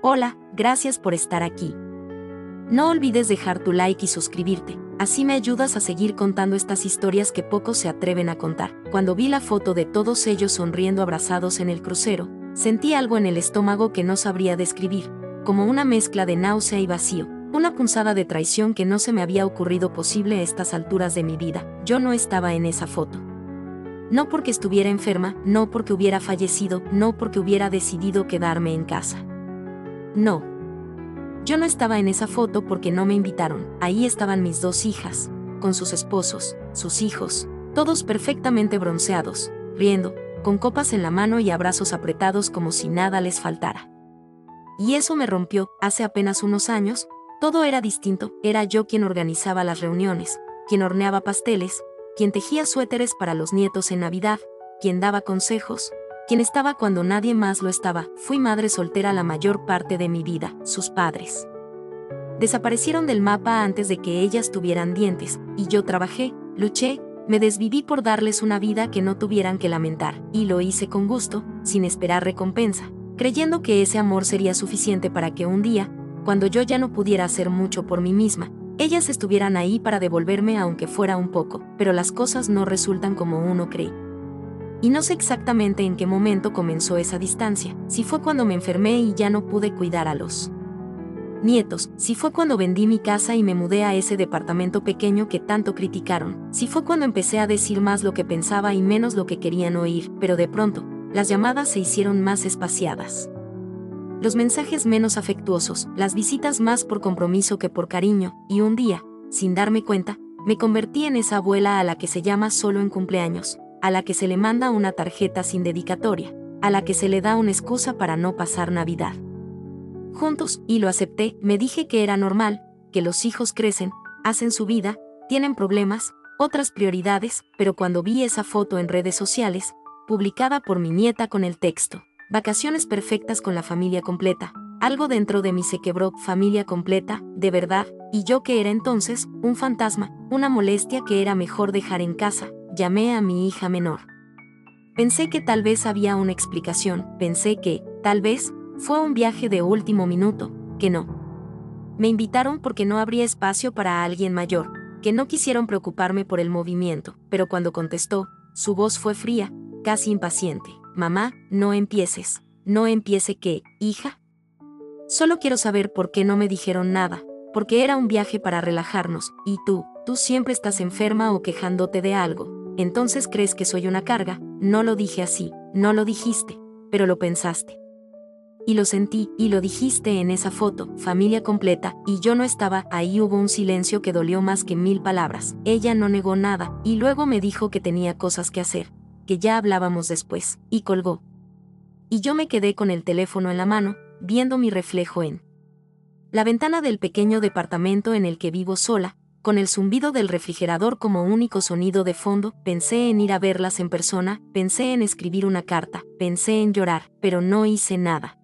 Hola, gracias por estar aquí. No olvides dejar tu like y suscribirte, así me ayudas a seguir contando estas historias que pocos se atreven a contar. Cuando vi la foto de todos ellos sonriendo abrazados en el crucero, sentí algo en el estómago que no sabría describir, como una mezcla de náusea y vacío, una punzada de traición que no se me había ocurrido posible a estas alturas de mi vida. Yo no estaba en esa foto. No porque estuviera enferma, no porque hubiera fallecido, no porque hubiera decidido quedarme en casa. No. Yo no estaba en esa foto porque no me invitaron. Ahí estaban mis dos hijas, con sus esposos, sus hijos, todos perfectamente bronceados, riendo, con copas en la mano y abrazos apretados como si nada les faltara. Y eso me rompió. Hace apenas unos años, todo era distinto. Era yo quien organizaba las reuniones, quien horneaba pasteles, quien tejía suéteres para los nietos en Navidad, quien daba consejos, quien estaba cuando nadie más lo estaba. Fui madre soltera la mayor parte de mi vida. Sus padres desaparecieron del mapa antes de que ellas tuvieran dientes, y yo trabajé, luché, me desviví por darles una vida que no tuvieran que lamentar, y lo hice con gusto, sin esperar recompensa, creyendo que ese amor sería suficiente para que un día, cuando yo ya no pudiera hacer mucho por mí misma, ellas estuvieran ahí para devolverme aunque fuera un poco. Pero las cosas no resultan como uno cree. Y no sé exactamente en qué momento comenzó esa distancia, si fue cuando me enfermé y ya no pude cuidar a los nietos, si fue cuando vendí mi casa y me mudé a ese departamento pequeño que tanto criticaron, si fue cuando empecé a decir más lo que pensaba y menos lo que querían oír. Pero de pronto, las llamadas se hicieron más espaciadas, los mensajes menos afectuosos, las visitas más por compromiso que por cariño, y un día, sin darme cuenta, me convertí en esa abuela a la que se llama solo en cumpleaños, a la que se le manda una tarjeta sin dedicatoria, a la que se le da una excusa para no pasar Navidad juntos, y lo acepté. Me dije que era normal, que los hijos crecen, hacen su vida, tienen problemas, otras prioridades. Pero cuando vi esa foto en redes sociales, publicada por mi nieta con el texto "Vacaciones perfectas con la familia completa", algo dentro de mí se quebró. Familia completa, de verdad, y yo que era entonces un fantasma, una molestia que era mejor dejar en casa. Llamé a mi hija menor. Pensé que tal vez había una explicación, pensé que, tal vez, fue un viaje de último minuto, que no me invitaron porque no habría espacio para alguien mayor, que no quisieron preocuparme por el movimiento. Pero cuando contestó, su voz fue fría, casi impaciente. Mamá, no empieces. ¿No empiece qué, hija? Solo quiero saber por qué no me dijeron nada, porque era un viaje para relajarnos, y tú siempre estás enferma o quejándote de algo. Entonces crees que soy una carga. No lo dije así, no lo dijiste, pero lo pensaste. Y lo sentí, y lo dijiste en esa foto, familia completa, y yo no estaba ahí. Hubo un silencio que dolió más que 1000 palabras. Ella no negó nada, y luego me dijo que tenía cosas que hacer, que ya hablábamos después, y colgó. Y yo me quedé con el teléfono en la mano, viendo mi reflejo en la ventana del pequeño departamento en el que vivo sola, con el zumbido del refrigerador como único sonido de fondo. Pensé en ir a verlas en persona, pensé en escribir una carta, pensé en llorar, pero no hice nada.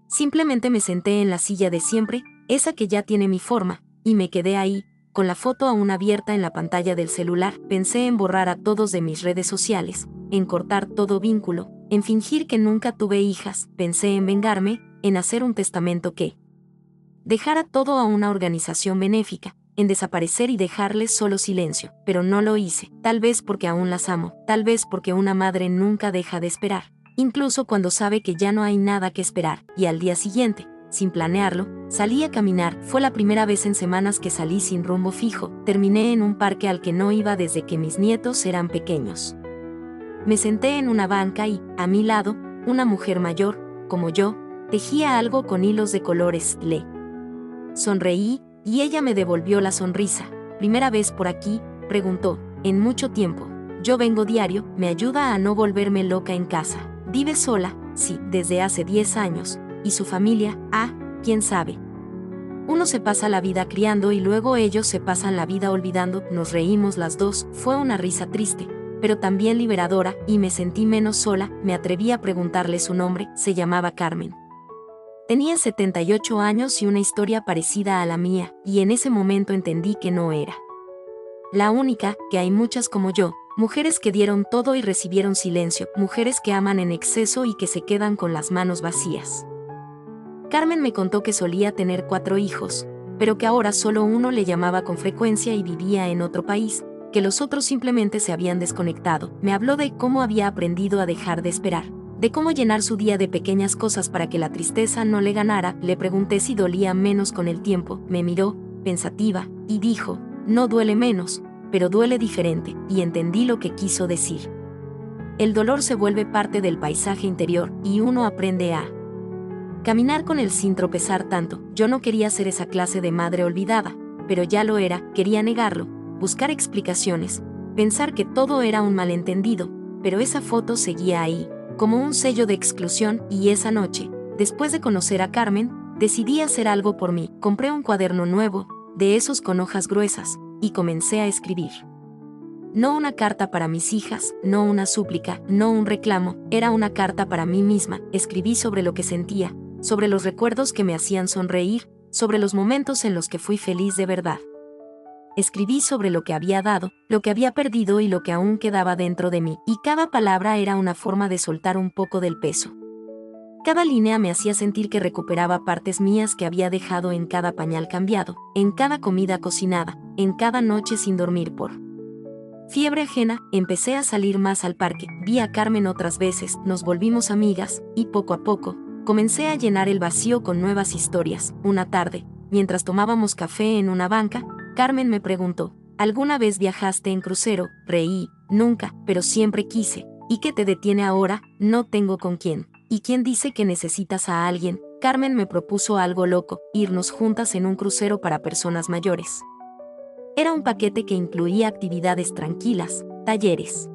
Simplemente me senté en la silla de siempre, esa que ya tiene mi forma, y me quedé ahí, con la foto aún abierta en la pantalla del celular. Pensé en borrar a todos de mis redes sociales, en cortar todo vínculo, en fingir que nunca tuve hijas. Pensé en vengarme, en hacer un testamento que dejara todo a una organización benéfica, en desaparecer y dejarles solo silencio. Pero no lo hice, tal vez porque aún las amo, tal vez porque una madre nunca deja de esperar, incluso cuando sabe que ya no hay nada que esperar. Y al día siguiente, sin planearlo, salí a caminar. Fue la primera vez en semanas que salí sin rumbo fijo. Terminé en un parque al que no iba desde que mis nietos eran pequeños. Me senté en una banca y, a mi lado, una mujer mayor, como yo, tejía algo con hilos de colores. Le sonreí, y ella me devolvió la sonrisa. ¿Primera vez por aquí?, preguntó. En mucho tiempo. Yo vengo diario. Me ayuda a no volverme loca en casa. ¿Vive sola? Sí, desde hace 10 años. ¿Y su familia? Quién sabe. Uno se pasa la vida criando y luego ellos se pasan la vida olvidando. Nos reímos las dos. Fue una risa triste, pero también liberadora, y me sentí menos sola. Me atreví a preguntarle su nombre. Se llamaba Carmen. Tenía 78 años y una historia parecida a la mía, y en ese momento entendí que no era la única, que hay muchas como yo, mujeres que dieron todo y recibieron silencio, mujeres que aman en exceso y que se quedan con las manos vacías. Carmen me contó que solía tener 4 hijos, pero que ahora solo uno le llamaba con frecuencia y vivía en otro país, que los otros simplemente se habían desconectado. Me habló de cómo había aprendido a dejar de esperar, de cómo llenar su día de pequeñas cosas para que la tristeza no le ganara. Le pregunté si dolía menos con el tiempo, me miró, pensativa, y dijo, no duele menos, pero duele diferente, y entendí lo que quiso decir. El dolor se vuelve parte del paisaje interior, y uno aprende a caminar con él sin tropezar tanto. Yo no quería ser esa clase de madre olvidada, pero ya lo era. Quería negarlo, buscar explicaciones, pensar que todo era un malentendido, pero esa foto seguía ahí, como un sello de exclusión. Y esa noche, después de conocer a Carmen, decidí hacer algo por mí. Compré un cuaderno nuevo, de esos con hojas gruesas, y comencé a escribir. No una carta para mis hijas, no una súplica, no un reclamo, era una carta para mí misma. Escribí sobre lo que sentía, sobre los recuerdos que me hacían sonreír, sobre los momentos en los que fui feliz de verdad. Escribí sobre lo que había dado, lo que había perdido y lo que aún quedaba dentro de mí, y cada palabra era una forma de soltar un poco del peso. Cada línea me hacía sentir que recuperaba partes mías que había dejado en cada pañal cambiado, en cada comida cocinada, en cada noche sin dormir por fiebre ajena. Empecé a salir más al parque, vi a Carmen otras veces, nos volvimos amigas, y poco a poco, comencé a llenar el vacío con nuevas historias. Una tarde, mientras tomábamos café en una banca, Carmen me preguntó, ¿alguna vez viajaste en crucero? Reí, nunca, pero siempre quise. ¿Y qué te detiene ahora? No tengo con quién. ¿Y quién dice que necesitas a alguien? Carmen me propuso algo loco, irnos juntas en un crucero para personas mayores. Era un paquete que incluía actividades tranquilas, talleres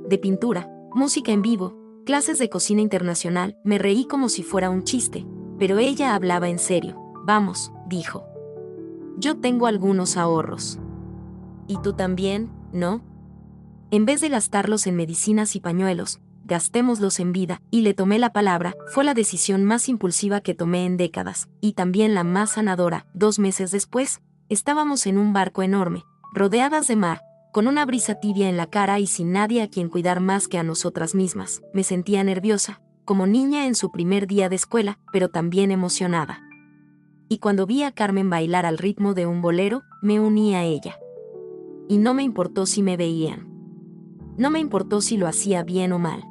de pintura, música en vivo, clases de cocina internacional. Me reí como si fuera un chiste, pero ella hablaba en serio. Vamos, dijo. Yo tengo algunos ahorros. ¿Y tú también, no? En vez de gastarlos en medicinas y pañuelos, gastémoslos en vida. Y le tomé la palabra. Fue la decisión más impulsiva que tomé en décadas, y también la más sanadora. 2 meses después, estábamos en un barco enorme, rodeadas de mar, con una brisa tibia en la cara y sin nadie a quien cuidar más que a nosotras mismas. Me sentía nerviosa, como niña en su primer día de escuela, pero también emocionada. Y cuando vi a Carmen bailar al ritmo de un bolero, me uní a ella. Y no me importó si me veían. No me importó si lo hacía bien o mal.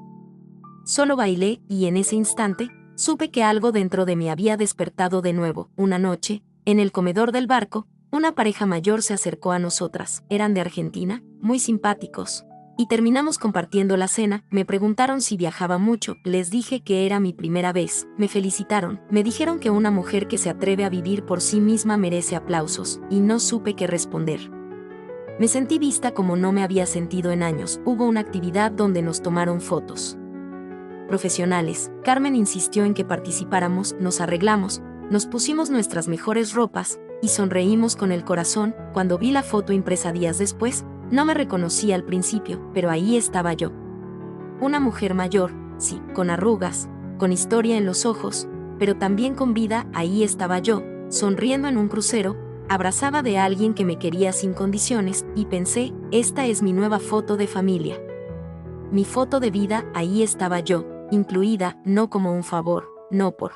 Solo bailé, y en ese instante, supe que algo dentro de mí había despertado de nuevo. Una noche, en el comedor del barco, una pareja mayor se acercó a nosotras. Eran de Argentina, muy simpáticos. Y terminamos compartiendo la cena. Me preguntaron si viajaba mucho. Les dije que era mi primera vez. Me felicitaron. Me dijeron que una mujer que se atreve a vivir por sí misma merece aplausos. Y no supe qué responder. Me sentí vista como no me había sentido en años. Hubo una actividad donde nos tomaron fotos profesionales. Carmen insistió en que participáramos. Nos arreglamos, nos pusimos nuestras mejores ropas, y sonreímos con el corazón. Cuando vi la foto impresa días después, no me reconocí al principio, pero ahí estaba yo. Una mujer mayor, sí, con arrugas, con historia en los ojos, pero también con vida. Ahí estaba yo, sonriendo en un crucero, abrazada de alguien que me quería sin condiciones, y pensé, esta es mi nueva foto de familia. Mi foto de vida. Ahí estaba yo, incluida, no como un favor, no por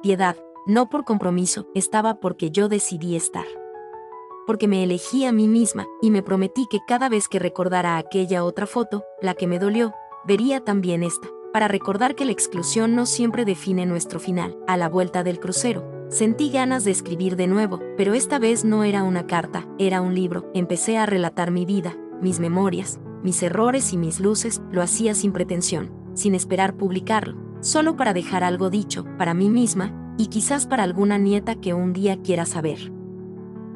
piedad, no por compromiso, estaba porque yo decidí estar. Porque me elegí a mí misma, y me prometí que cada vez que recordara aquella otra foto, la que me dolió, vería también esta, para recordar que la exclusión no siempre define nuestro final. A la vuelta del crucero, sentí ganas de escribir de nuevo, pero esta vez no era una carta, era un libro. Empecé a relatar mi vida, mis memorias, mis errores y mis luces. Lo hacía sin pretensión, sin esperar publicarlo, solo para dejar algo dicho, para mí misma, y quizás para alguna nieta que un día quiera saber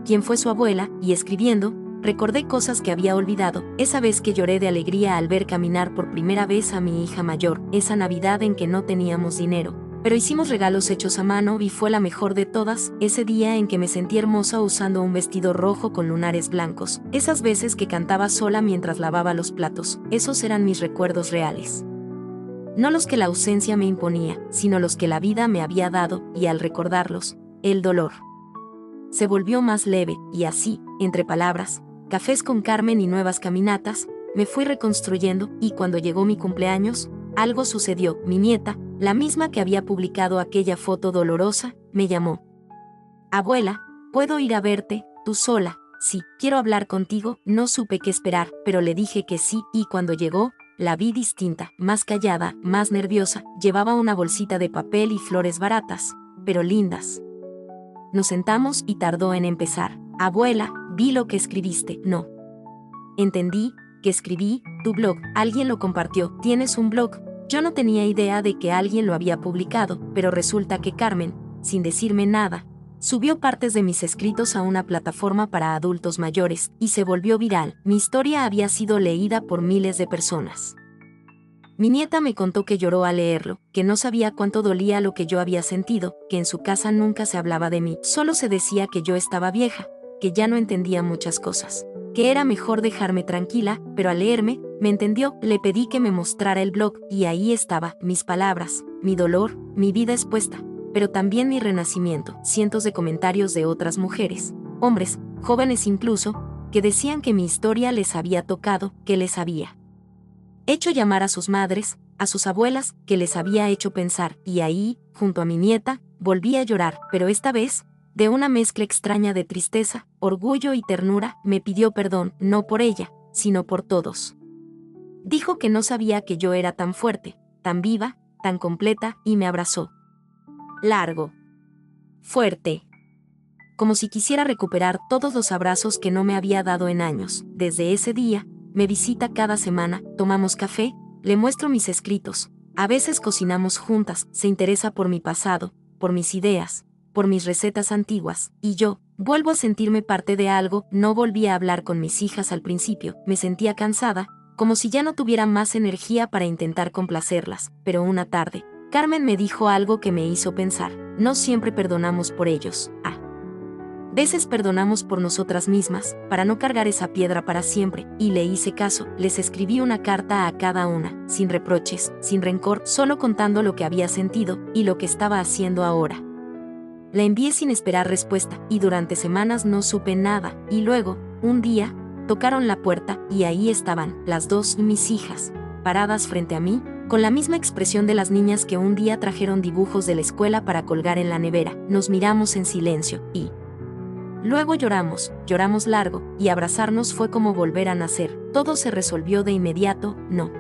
quién fue su abuela. Y escribiendo, recordé cosas que había olvidado. Esa vez que lloré de alegría al ver caminar por primera vez a mi hija mayor, esa Navidad en que no teníamos dinero, pero hicimos regalos hechos a mano, y fue la mejor de todas. Ese día en que me sentí hermosa usando un vestido rojo con lunares blancos, esas veces que cantaba sola mientras lavaba los platos. Esos eran mis recuerdos reales. No los que la ausencia me imponía, sino los que la vida me había dado, y al recordarlos, el dolor se volvió más leve. Y así, entre palabras, cafés con Carmen y nuevas caminatas, me fui reconstruyendo. Y cuando llegó mi cumpleaños, algo sucedió. Mi nieta, la misma que había publicado aquella foto dolorosa, me llamó. Abuela, ¿puedo ir a verte, tú sola? Sí, quiero hablar contigo. No supe qué esperar, pero le dije que sí, y cuando llegó, la vi distinta, más callada, más nerviosa. Llevaba una bolsita de papel y flores baratas, pero lindas. Nos sentamos y tardó en empezar. Abuela, vi lo que escribiste. No. Entendí que escribí tu blog. Alguien lo compartió. ¿Tienes un blog? Yo no tenía idea de que alguien lo había publicado, pero resulta que Carmen, sin decirme nada, subió partes de mis escritos a una plataforma para adultos mayores, y se volvió viral. Mi historia había sido leída por miles de personas. Mi nieta me contó que lloró al leerlo, que no sabía cuánto dolía lo que yo había sentido, que en su casa nunca se hablaba de mí, solo se decía que yo estaba vieja, que ya no entendía muchas cosas, que era mejor dejarme tranquila, pero al leerme, me entendió. Le pedí que me mostrara el blog, y ahí estaba, mis palabras, mi dolor, mi vida expuesta, pero también mi renacimiento. Cientos de comentarios de otras mujeres, hombres, jóvenes incluso, que decían que mi historia les había tocado, que les había hecho llamar a sus madres, a sus abuelas, que les había hecho pensar, y ahí, junto a mi nieta, volví a llorar, pero esta vez, de una mezcla extraña de tristeza, orgullo y ternura. Me pidió perdón, no por ella, sino por todos. Dijo que no sabía que yo era tan fuerte, tan viva, tan completa, y me abrazó. Largo. Fuerte. Como si quisiera recuperar todos los abrazos que no me había dado en años. Desde ese día, me visita cada semana, tomamos café, le muestro mis escritos, a veces cocinamos juntas, se interesa por mi pasado, por mis ideas, por mis recetas antiguas, y yo, vuelvo a sentirme parte de algo. No volví a hablar con mis hijas al principio, me sentía cansada, como si ya no tuviera más energía para intentar complacerlas, pero una tarde, Carmen me dijo algo que me hizo pensar: no siempre perdonamos por ellos, veces perdonamos por nosotras mismas, para no cargar esa piedra para siempre, y le hice caso. Les escribí una carta a cada una, sin reproches, sin rencor, solo contando lo que había sentido, y lo que estaba haciendo ahora. La envié sin esperar respuesta, y durante semanas no supe nada, y luego, un día, tocaron la puerta, y ahí estaban, las dos, mis hijas, paradas frente a mí, con la misma expresión de las niñas que un día trajeron dibujos de la escuela para colgar en la nevera. Nos miramos en silencio, y luego lloramos largo, y abrazarnos fue como volver a nacer. Todo se resolvió de inmediato. No.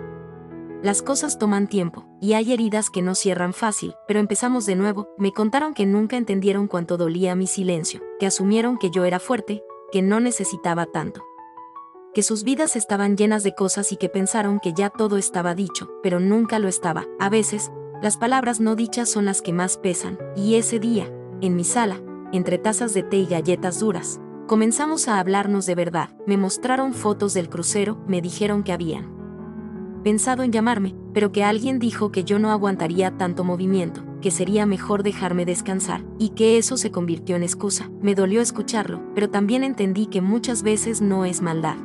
Las cosas toman tiempo, y hay heridas que no cierran fácil, pero empezamos de nuevo. Me contaron que nunca entendieron cuánto dolía mi silencio, que asumieron que yo era fuerte, que no necesitaba tanto, que sus vidas estaban llenas de cosas y que pensaron que ya todo estaba dicho, pero nunca lo estaba. A veces, las palabras no dichas son las que más pesan, y ese día, en mi sala, entre tazas de té y galletas duras, comenzamos a hablarnos de verdad. Me mostraron fotos del crucero, me dijeron que habían pensado en llamarme, pero que alguien dijo que yo no aguantaría tanto movimiento, que sería mejor dejarme descansar, y que eso se convirtió en excusa. Me dolió escucharlo, pero también entendí que muchas veces no es maldad.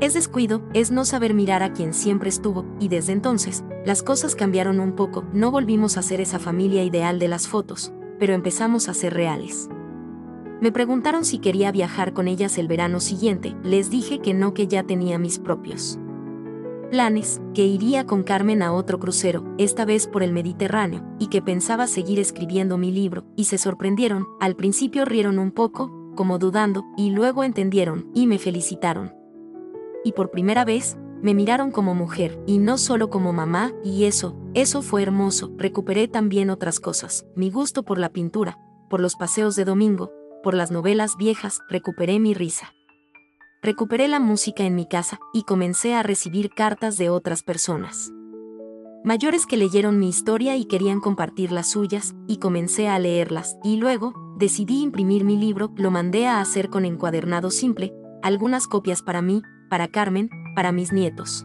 Es descuido, es no saber mirar a quien siempre estuvo, y desde entonces, las cosas cambiaron un poco. No volvimos a ser esa familia ideal de las fotos, pero empezamos a ser reales. Me preguntaron si quería viajar con ellas el verano siguiente. Les dije que no, que ya tenía mis propios planes, que iría con Carmen a otro crucero, esta vez por el Mediterráneo, y que pensaba seguir escribiendo mi libro, y se sorprendieron. Al principio rieron un poco, como dudando, y luego entendieron, y me felicitaron. Y por primera vez, me miraron como mujer, y no solo como mamá, y eso fue hermoso. Recuperé también otras cosas, mi gusto por la pintura, por los paseos de domingo, por las novelas viejas. Recuperé mi risa. Recuperé la música en mi casa, y comencé a recibir cartas de otras personas mayores que leyeron mi historia y querían compartir las suyas, y comencé a leerlas, y luego, decidí imprimir mi libro. Lo mandé a hacer con encuadernado simple, algunas copias para mí, para Carmen, para mis nietos.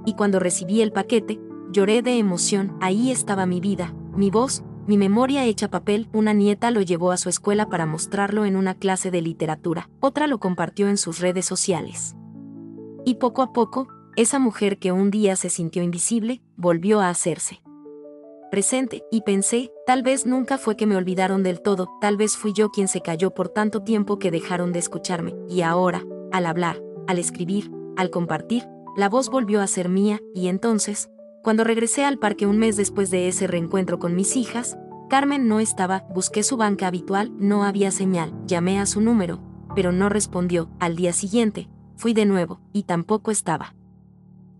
Y cuando recibí el paquete, lloré de emoción. Ahí estaba mi vida, mi voz, mi memoria hecha papel. Una nieta lo llevó a su escuela para mostrarlo en una clase de literatura, otra lo compartió en sus redes sociales. Y poco a poco, esa mujer que un día se sintió invisible, volvió a hacerse presente, y pensé, tal vez nunca fue que me olvidaron del todo, tal vez fui yo quien se calló por tanto tiempo que dejaron de escucharme, y ahora, al hablar, al escribir, al compartir, la voz volvió a ser mía, y entonces, Cuando regresé al parque un mes después de ese reencuentro con mis hijas, Carmen no estaba. Busqué su banca habitual, no había señal. Llamé a su número, pero no respondió. Al día siguiente, fui de nuevo, y tampoco estaba.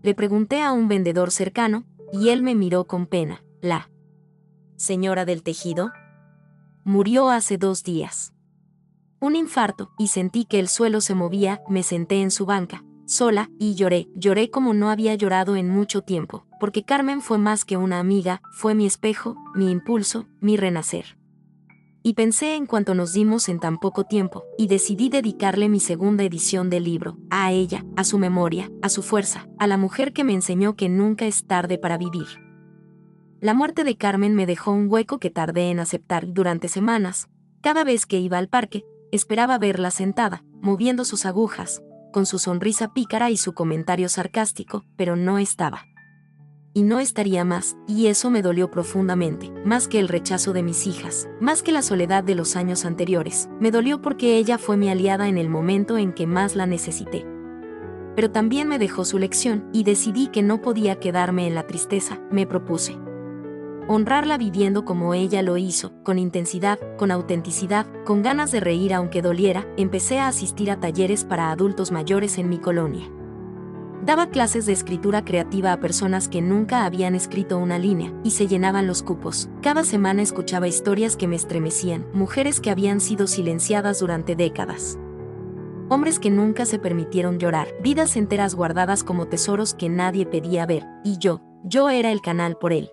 Le pregunté a un vendedor cercano, y él me miró con pena. ¿La señora del tejido? Murió hace 2 días. Un infarto, y sentí que el suelo se movía. Me senté en su banca, sola, y lloré como no había llorado en mucho tiempo, porque Carmen fue más que una amiga, fue mi espejo, mi impulso, mi renacer. Y pensé en cuanto nos dimos en tan poco tiempo, y decidí dedicarle mi segunda edición del libro, a ella, a su memoria, a su fuerza, a la mujer que me enseñó que nunca es tarde para vivir. La muerte de Carmen me dejó un hueco que tardé en aceptar durante semanas. Cada vez que iba al parque, esperaba verla sentada, moviendo sus agujas, con su sonrisa pícara y su comentario sarcástico, pero no estaba. Y no estaría más, y eso me dolió profundamente, más que el rechazo de mis hijas, más que la soledad de los años anteriores. Me dolió porque ella fue mi aliada en el momento en que más la necesité. Pero también me dejó su lección, y decidí que no podía quedarme en la tristeza. Me propuse honrarla viviendo como ella lo hizo, con intensidad, con autenticidad, con ganas de reír aunque doliera. Empecé a asistir a talleres para adultos mayores en mi colonia. Daba clases de escritura creativa a personas que nunca habían escrito una línea, y se llenaban los cupos. Cada semana escuchaba historias que me estremecían, mujeres que habían sido silenciadas durante décadas. Hombres que nunca se permitieron llorar, vidas enteras guardadas como tesoros que nadie pedía ver, y yo era el canal por él.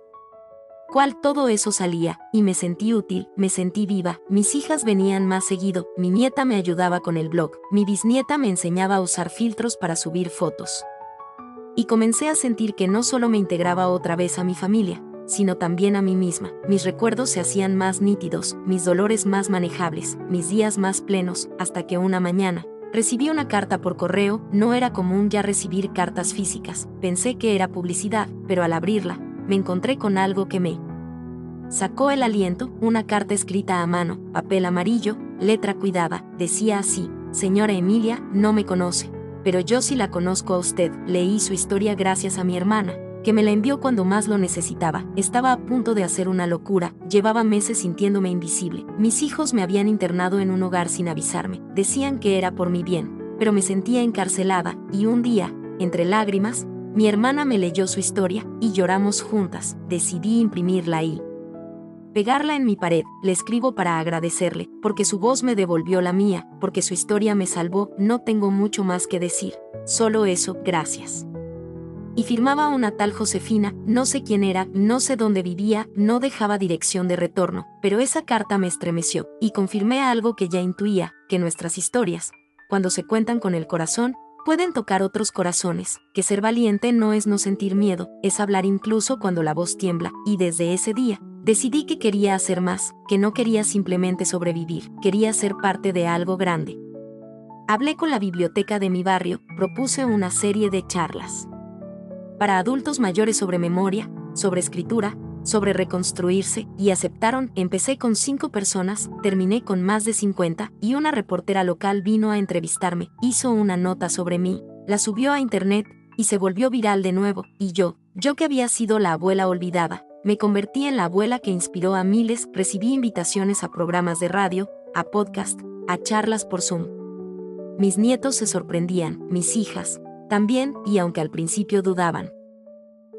Todo eso salía, y me sentí útil, me sentí viva. Mis hijas venían más seguido, mi nieta me ayudaba con el blog, mi bisnieta me enseñaba a usar filtros para subir fotos. Y comencé a sentir que no solo me integraba otra vez a mi familia, sino también a mí misma. Mis recuerdos se hacían más nítidos, mis dolores más manejables, mis días más plenos, hasta que una mañana recibí una carta por correo. No era común ya recibir cartas físicas. Pensé que era publicidad, pero al abrirla, me encontré con algo que me sacó el aliento. Una carta escrita a mano, papel amarillo, letra cuidada. Decía así: señora Emilia, no me conoce, pero yo sí la conozco a usted. Leí su historia gracias a mi hermana, que me la envió cuando más lo necesitaba. Estaba a punto de hacer una locura, llevaba meses sintiéndome invisible. Mis hijos me habían internado en un hogar sin avisarme. Decían que era por mi bien, pero me sentía encarcelada, y un día, entre lágrimas, mi hermana me leyó su historia, y lloramos juntas. Decidí imprimirla y pegarla en mi pared. Le escribo para agradecerle, porque su voz me devolvió la mía, porque su historia me salvó. No tengo mucho más que decir, solo eso, gracias. Y firmaba una tal Josefina. No sé quién era, no sé dónde vivía, no dejaba dirección de retorno, pero esa carta me estremeció, y confirmé algo que ya intuía, que nuestras historias, cuando se cuentan con el corazón, pueden tocar otros corazones, que ser valiente no es no sentir miedo, es hablar incluso cuando la voz tiembla. Y desde ese día, decidí que quería hacer más, que no quería simplemente sobrevivir, quería ser parte de algo grande. Hablé con la biblioteca de mi barrio, propuse una serie de charlas para adultos mayores sobre memoria, sobre escritura, sobre reconstruirse, y aceptaron. Empecé con 5 personas, terminé con más de 50, y una reportera local vino a entrevistarme, hizo una nota sobre mí, la subió a internet, y se volvió viral de nuevo. Y yo que había sido la abuela olvidada, me convertí en la abuela que inspiró a miles. Recibí invitaciones a programas de radio, a podcast, a charlas por Zoom. Mis nietos se sorprendían, mis hijas también, y aunque al principio dudaban,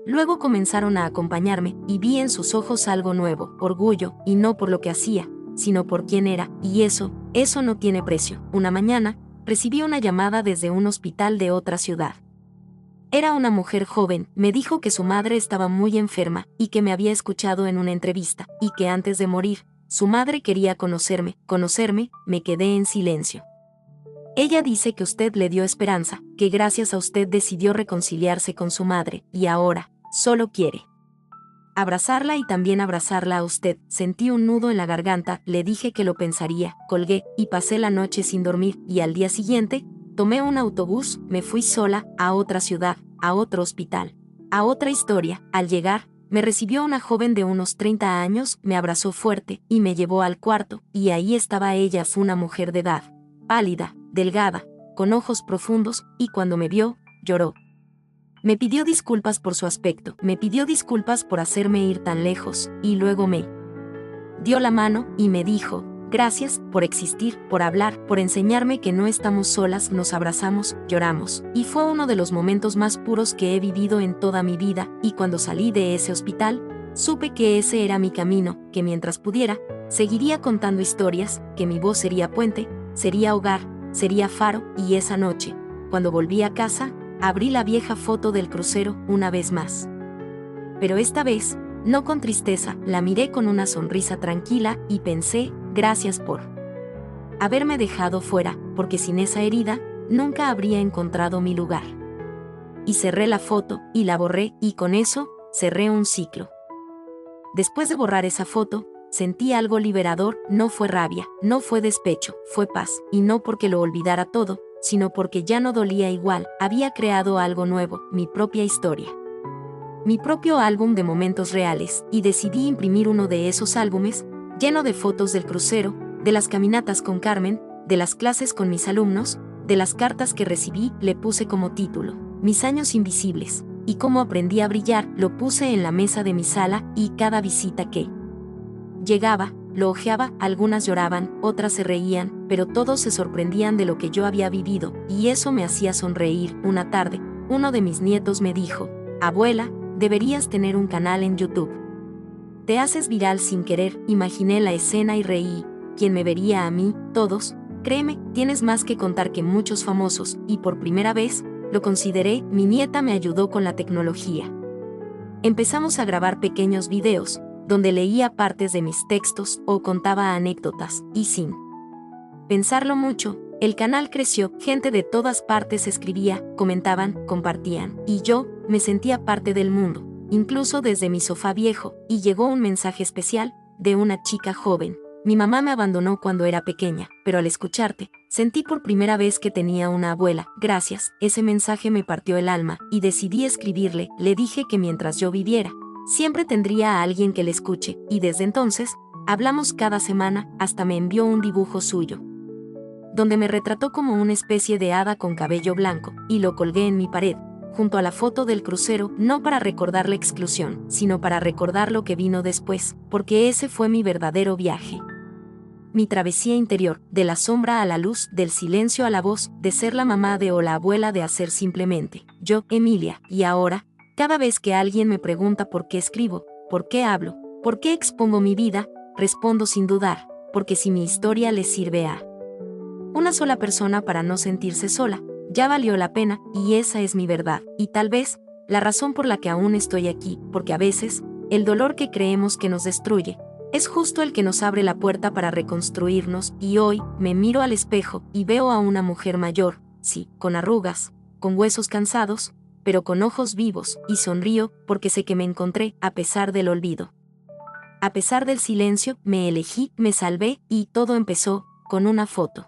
luego comenzaron a acompañarme, y vi en sus ojos algo nuevo, orgullo, y no por lo que hacía, sino por quién era, y eso no tiene precio. Una mañana, recibí una llamada desde un hospital de otra ciudad. Era una mujer joven, me dijo que su madre estaba muy enferma, y que me había escuchado en una entrevista, y que antes de morir, su madre quería conocerme. Me quedé en silencio. Ella dice que usted le dio esperanza, que gracias a usted decidió reconciliarse con su madre, y ahora, solo quiere abrazarla y también abrazarla a usted. Sentí un nudo en la garganta, le dije que lo pensaría, colgué, y pasé la noche sin dormir, y al día siguiente, tomé un autobús, me fui sola, a otra ciudad, a otro hospital, a otra historia. Al llegar, me recibió una joven de unos 30 años, me abrazó fuerte, y me llevó al cuarto, y ahí estaba ella. Fue una mujer de edad, pálida, delgada, con ojos profundos, y cuando me vio, lloró. Me pidió disculpas por su aspecto, me pidió disculpas por hacerme ir tan lejos, y luego me dio la mano y me dijo, gracias por existir, por hablar, por enseñarme que no estamos solas, nos abrazamos, lloramos. Y fue uno de los momentos más puros que he vivido en toda mi vida, y cuando salí de ese hospital, supe que ese era mi camino, que mientras pudiera, seguiría contando historias, que mi voz sería puente, sería hogar, sería faro, y esa noche, cuando volví a casa, abrí la vieja foto del crucero una vez más. Pero esta vez, no con tristeza, la miré con una sonrisa tranquila y pensé, gracias por haberme dejado fuera, porque sin esa herida, nunca habría encontrado mi lugar. Y cerré la foto, y la borré, y con eso, cerré un ciclo. Después de borrar esa foto, sentí algo liberador, no fue rabia, no fue despecho, fue paz, y no porque lo olvidara todo, sino porque ya no dolía igual, había creado algo nuevo, mi propia historia. Mi propio álbum de momentos reales, y decidí imprimir uno de esos álbumes, lleno de fotos del crucero, de las caminatas con Carmen, de las clases con mis alumnos, de las cartas que recibí, le puse como título, Mis años invisibles, y cómo aprendí a brillar, lo puse en la mesa de mi sala, y cada visita que llegaba, lo hojeaba, algunas lloraban, otras se reían, pero todos se sorprendían de lo que yo había vivido, y eso me hacía sonreír. Una tarde, uno de mis nietos me dijo, abuela, deberías tener un canal en YouTube. Te haces viral sin querer, imaginé la escena y reí. ¿Quién me vería a mí? Todos. Créeme, tienes más que contar que muchos famosos, y por primera vez, lo consideré, mi nieta me ayudó con la tecnología. Empezamos a grabar pequeños videos, donde leía partes de mis textos o contaba anécdotas, y sin pensarlo mucho, el canal creció, gente de todas partes escribía, comentaban, compartían, y yo, me sentía parte del mundo, incluso desde mi sofá viejo, y llegó un mensaje especial, de una chica joven. Mi mamá me abandonó cuando era pequeña, pero al escucharte, sentí por primera vez que tenía una abuela. Gracias, ese mensaje me partió el alma, y decidí escribirle, le dije que mientras yo viviera, siempre tendría a alguien que le escuche, y desde entonces, hablamos cada semana, hasta me envió un dibujo suyo, donde me retrató como una especie de hada con cabello blanco, y lo colgué en mi pared, junto a la foto del crucero, no para recordar la exclusión, sino para recordar lo que vino después, porque ese fue mi verdadero viaje. Mi travesía interior, de la sombra a la luz, del silencio a la voz, de ser la mamá de o la abuela de hacer simplemente, yo, Emilia, y ahora, cada vez que alguien me pregunta por qué escribo, por qué hablo, por qué expongo mi vida, respondo sin dudar, porque si mi historia le sirve a una sola persona para no sentirse sola, ya valió la pena, y esa es mi verdad, y tal vez, la razón por la que aún estoy aquí, porque a veces, el dolor que creemos que nos destruye, es justo el que nos abre la puerta para reconstruirnos, y hoy, me miro al espejo, y veo a una mujer mayor, sí, con arrugas, con huesos cansados, pero con ojos vivos, y sonrío, porque sé que me encontré, a pesar del olvido. A pesar del silencio, me elegí, me salvé, y todo empezó, con una foto.